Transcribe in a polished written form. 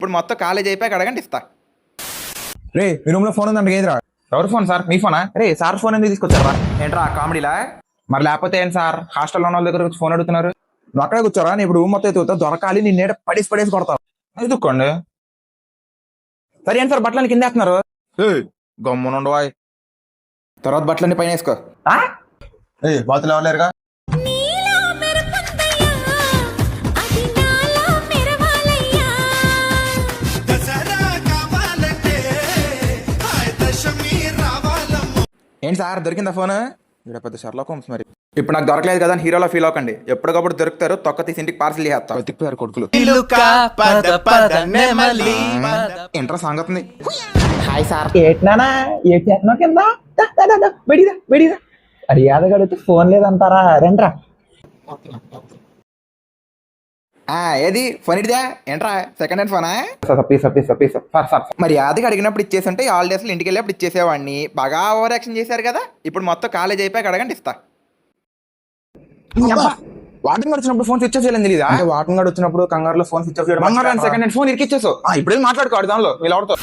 ఇప్పుడు మొత్తం కాలేజ్ అయిపోయాక అడగండి ఇస్తా. రే మీ రూమ్ లో ఫోన్ ఉందంటే ఏదిరా? ఎవరు ఫోన్ సార్? మీ ఫోనా? రే సార్ ఫోన్ ఎందుకు తీసుకొచ్చారా? ఏంట్రా కామెడీలా? మరి లేకపోతే ఏంటి సార్, హాస్టల్లో ఉన్న వాళ్ళ దగ్గర ఫోన్ అడుగుతున్నారు? నువ్వు అక్కడే కూర్చోరా, నేను ఇప్పుడు రూమ్ మొత్తం ఎత్తుతా, దొరకాలి, నిన్నేడ పడేసి కొడతావు. ఎదుక్కోండి. సరే ఏంటి సార్ బట్టలని కింద వేస్తున్నారు? గమ్మునుండవా, తర్వాత బట్టలన్నీ పైన వేసుకో. బాతులు ఎవరులేరుగా? ఏంటి సార్ దొరికిందా ఫోన్? ఇక్కడ పెద్ద షర్లాక్ హోమ్స్ మరి. ఇప్పుడు నాకు దొరకలేదు కదా అని హీరోలో ఫీల్ అవ్వకండి. ఎప్పటికప్పుడు దొరుకుతారు, తొక్క తీసి ఇంటికి పార్సల్ చేస్తా. తిప్పారు కొడుకులు. ఏంట్రా సంగతి? Hi sir. ఏట్నానా ఏటి చేస్తున్నావు కింద? బెడిదా అడియాద గడితే ఫోన్ లేదంటారా? రండ్రా. ఏది ఫోన్ ఇడిదా? ఏంట్రా సెకండ్ హ్యాండ్ ఫోనా? సార్ మరి యాదకి అడిగినప్పుడు ఇచ్చేస్తుంటే హాలిడేస్లో ఇంటికి వెళ్ళినప్పుడు ఇచ్చేసేవాడిని. బాగా ఓవర్ యాక్షన్ చేశారు కదా, ఇప్పుడు మొత్తం కాలేజ్ అయిపోయాక అడగండి ఇస్తా. వాటింగ్ గార్డ్ వచ్చినప్పుడు ఫోన్ స్విచ్ ఆఫ్ చేయాలని తెలీదా? వాటింగ్ గార్డ్ వచ్చినప్పుడు కంగారులో ఫోన్ స్విచ్ ఆఫ్ చేయడం. సెకండ్ హ్యాండ్ ఫోన్ ఇరికిచ్చేసావు. ఇప్పుడు మాట్లాడుకోవాలి దానిలో వీళ్ళు ఎవరితో.